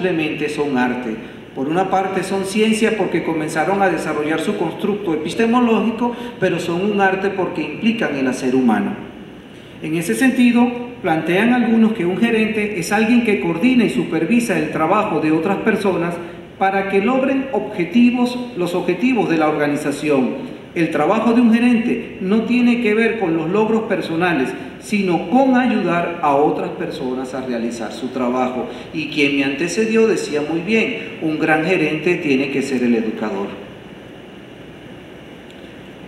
simplemente son arte. Por una parte son ciencia porque comenzaron a desarrollar su constructo epistemológico, pero son un arte porque implican el hacer humano. En ese sentido, plantean algunos que un gerente es alguien que coordina y supervisa el trabajo de otras personas para que logren los objetivos de la organización. El trabajo de un gerente no tiene que ver con los logros personales, sino con ayudar a otras personas a realizar su trabajo. Y quien me antecedió decía muy bien, un gran gerente tiene que ser el educador.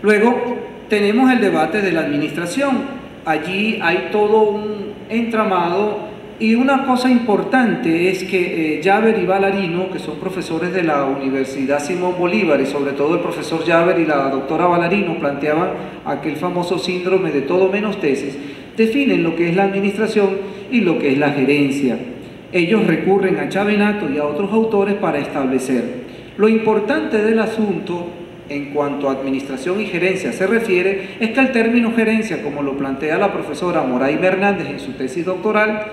Luego tenemos el debate de la administración. Allí hay todo un entramado. Y una cosa importante es que Jaber y Ballarino, que son profesores de la Universidad Simón Bolívar, y sobre todo el profesor Jaber y la doctora Ballarino planteaban aquel famoso síndrome de todo menos tesis, definen lo que es la administración y lo que es la gerencia. Ellos recurren a Chavenato y a otros autores para establecer. Lo importante del asunto en cuanto a administración y gerencia se refiere es que el término gerencia, como lo plantea la profesora Moraima Hernández en su tesis doctoral,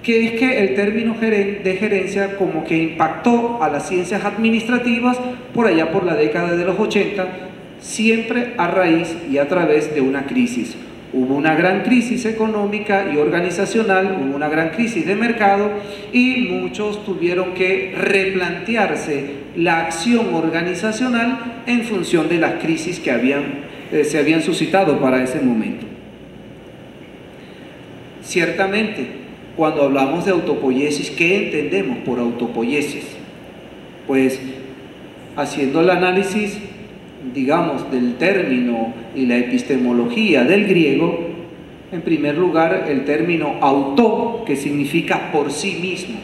que es que el término de gerencia como que impactó a las ciencias administrativas por allá por la década de los 80, siempre a raíz y a través de una crisis. Hubo una gran crisis económica y organizacional, hubo una gran crisis de mercado y muchos tuvieron que replantearse la acción organizacional en función de las crisis que se habían suscitado para ese momento. Ciertamente, cuando hablamos de autopoiesis, ¿qué entendemos por autopoiesis? Pues haciendo el análisis, digamos, del término y la epistemología del griego, en primer lugar el término auto, que significa por sí mismo,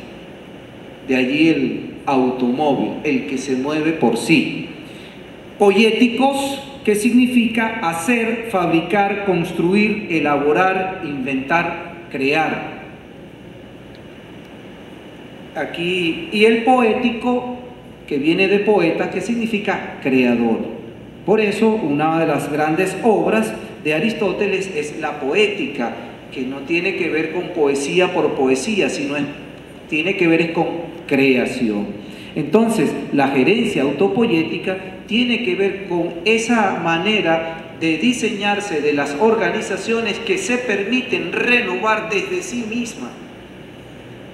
de allí el automóvil, el que se mueve por sí. Poieticos, que significa hacer, fabricar, construir, elaborar, inventar, crear. Aquí, y el poético, que viene de poeta, que significa creador. Por eso, una de las grandes obras de Aristóteles es la Poética, que no tiene que ver con poesía por poesía, sino tiene que ver con creación. Entonces, la gerencia autopoética tiene que ver con esa manera de diseñarse de las organizaciones que se permiten renovar desde sí mismas.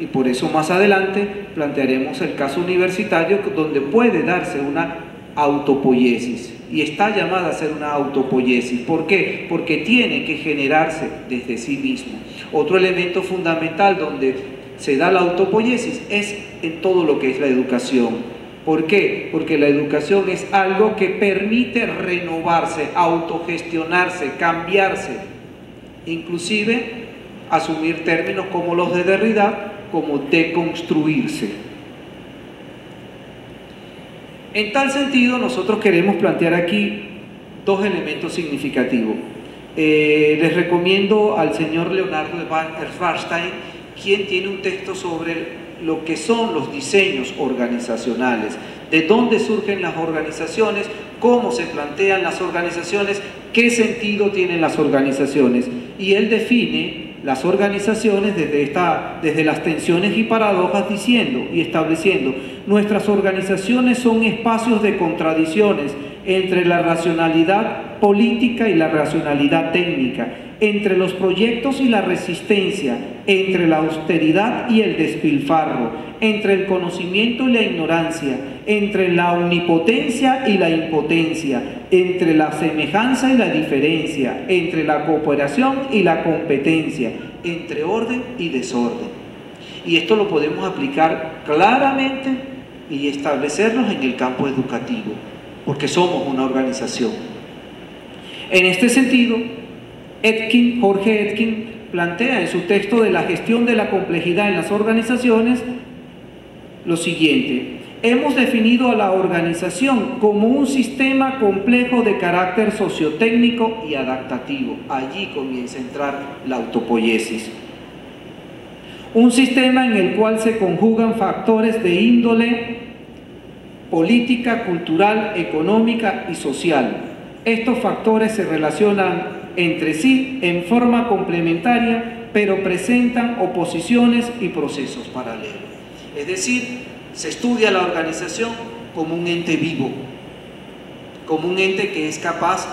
Y por eso más adelante plantearemos el caso universitario donde puede darse una autopoiesis y está llamada a ser una autopoiesis. ¿Por qué? Porque tiene que generarse desde sí mismo. Otro elemento fundamental donde se da la autopoiesis es en todo lo que es la educación. ¿Por qué? Porque la educación es algo que permite renovarse, autogestionarse, cambiarse, inclusive asumir términos como los de Derrida, como deconstruirse. En tal sentido, nosotros queremos plantear aquí dos elementos significativos. Les recomiendo al señor Leonardo Schwarzstein, quien tiene un texto sobre lo que son los diseños organizacionales, de dónde surgen las organizaciones, cómo se plantean las organizaciones, qué sentido tienen las organizaciones. Y él define las organizaciones desde las tensiones y paradojas, diciendo y estableciendo: nuestras organizaciones son espacios de contradicciones entre la racionalidad política y la racionalidad técnica, entre los proyectos y la resistencia, entre la austeridad y el despilfarro, entre el conocimiento y la ignorancia, entre la omnipotencia y la impotencia, entre la semejanza y la diferencia, entre la cooperación y la competencia, entre orden y desorden. Y esto lo podemos aplicar claramente y establecernos en el campo educativo, porque somos una organización. En este sentido, Jorge Etkin plantea en su texto de la gestión de la complejidad en las organizaciones lo siguiente: hemos definido a la organización como un sistema complejo de carácter sociotécnico y adaptativo. Allí comienza a entrar la autopoiesis. Un sistema en el cual se conjugan factores de índole política, cultural, económica y social. Estos factores se relacionan entre sí en forma complementaria, pero presentan oposiciones y procesos paralelos. Es decir, se estudia la organización como un ente vivo, como un ente que es capaz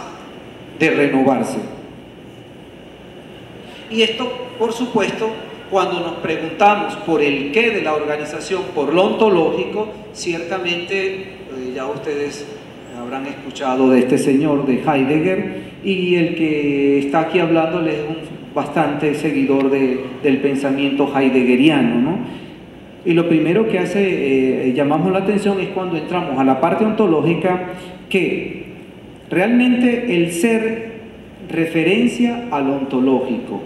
de renovarse. Y esto, por supuesto, cuando nos preguntamos por el qué de la organización, por lo ontológico, ciertamente ya ustedes habrán escuchado de este señor de Heidegger, y el que está aquí hablándoles es un bastante seguidor del pensamiento heideggeriano, ¿no? Y lo primero que hace, llamamos la atención, es cuando entramos a la parte ontológica, que realmente el ser referencia a lo ontológico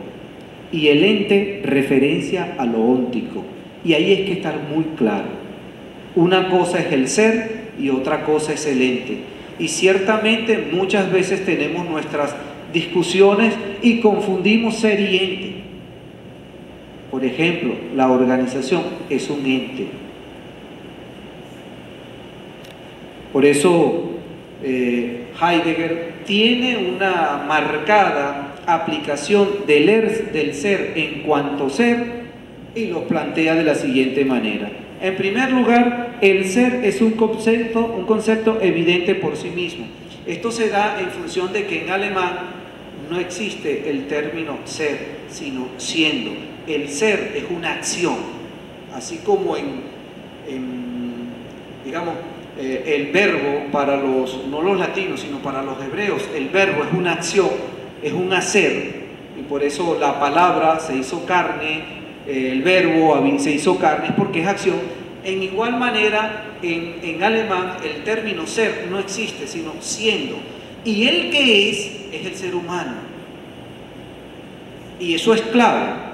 y el ente referencia a lo óntico. Y ahí es que estar muy claro. Una cosa es el ser y otra cosa es el ente. Y ciertamente muchas veces tenemos nuestras discusiones y confundimos ser y ente. Por ejemplo, la organización es un ente. Por eso Heidegger tiene una marcada aplicación del ser en cuanto ser, y lo plantea de la siguiente manera. En primer lugar, el ser es un concepto evidente por sí mismo. Esto se da en función de que en alemán no existe el término ser, sino siendo. El ser es una acción, así como digamos, el verbo para no los latinos, sino para los hebreos, el verbo es una acción, es un hacer, y por eso la palabra se hizo carne, el verbo se hizo carne, es porque es acción. En igual manera, en alemán el término ser no existe, sino siendo, y el que es el ser humano, y eso es clave.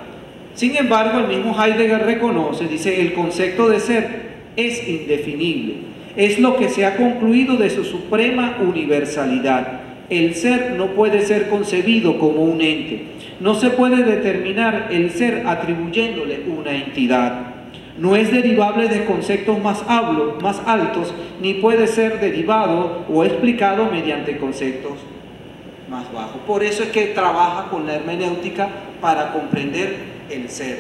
Sin embargo, el mismo Heidegger reconoce, dice, el concepto de ser es indefinible, es lo que se ha concluido de su suprema universalidad. El ser no puede ser concebido como un ente, no se puede determinar el ser atribuyéndole una entidad. No es derivable de conceptos más altos, ni puede ser derivado o explicado mediante conceptos más bajos. Por eso es que trabaja con la hermenéutica para comprender el ser.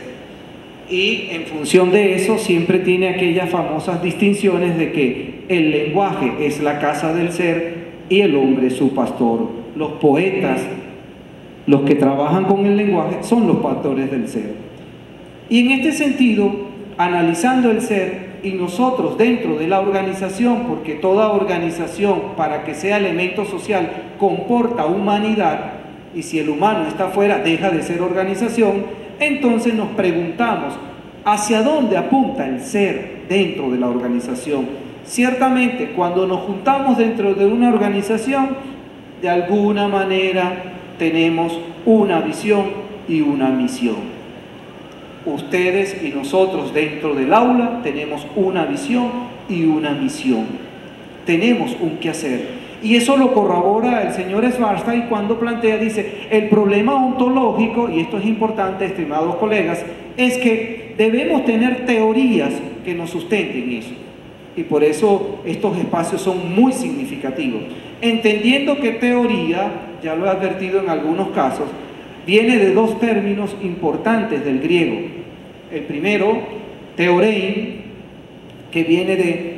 Y en función de eso siempre tiene aquellas famosas distinciones de que el lenguaje es la casa del ser y el hombre su pastor. Los poetas, los que trabajan con el lenguaje, son los pastores del ser. Y en este sentido, analizando el ser, y nosotros dentro de la organización, porque toda organización, para que sea elemento social, comporta humanidad, y si el humano está fuera, deja de ser organización. Entonces nos preguntamos, ¿hacia dónde apunta el ser dentro de la organización? Ciertamente, cuando nos juntamos dentro de una organización, de alguna manera tenemos una visión y una misión. Ustedes y nosotros dentro del aula tenemos una visión y una misión. Tenemos un quehacer. Y eso lo corrobora el señor Schwarzstein cuando plantea, dice, el problema ontológico, y esto es importante, estimados colegas, es que debemos tener teorías que nos sustenten eso. Y por eso estos espacios son muy significativos. Entendiendo que teoría, ya lo he advertido en algunos casos, viene de dos términos importantes del griego. El primero, theorein, que viene de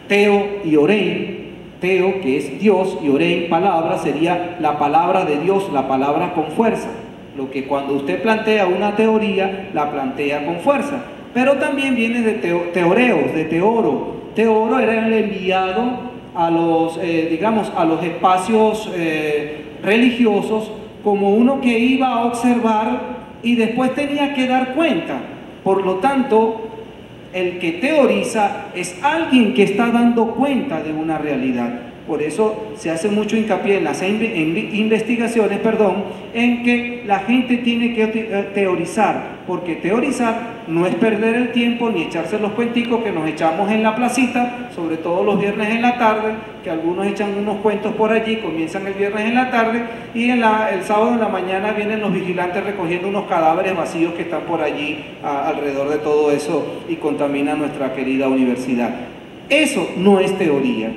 teo y orein. Teo, que es Dios, y orein, palabra, sería la palabra de Dios, la palabra con fuerza. Lo que cuando usted plantea una teoría, la plantea con fuerza. Pero también viene de teoreos, de teoro. Teoro era el enviado a los, digamos, a los espacios religiosos, como uno que iba a observar y después tenía que dar cuenta. Por lo tanto, el que teoriza es alguien que está dando cuenta de una realidad. Por eso se hace mucho hincapié en las investigaciones, en que la gente tiene que teorizar, porque teorizar no es perder el tiempo ni echarse los cuenticos que nos echamos en la placita, sobre todo los viernes en la tarde, que algunos echan unos cuentos por allí, comienzan el viernes en la tarde y el sábado en la mañana vienen los vigilantes recogiendo unos cadáveres vacíos que están por allí alrededor de todo eso y contaminan nuestra querida universidad. Eso no es teoría.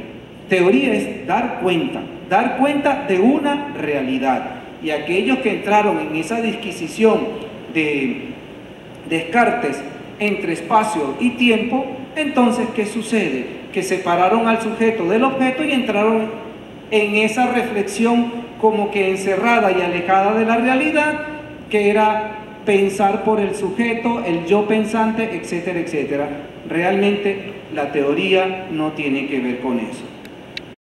Teoría es dar cuenta de una realidad. Y aquellos que entraron en esa disquisición de Descartes entre espacio y tiempo, entonces, ¿qué sucede? Que separaron al sujeto del objeto y entraron en esa reflexión como que encerrada y alejada de la realidad, que era pensar por el sujeto, el yo pensante, etcétera, etcétera. Realmente la teoría no tiene que ver con eso.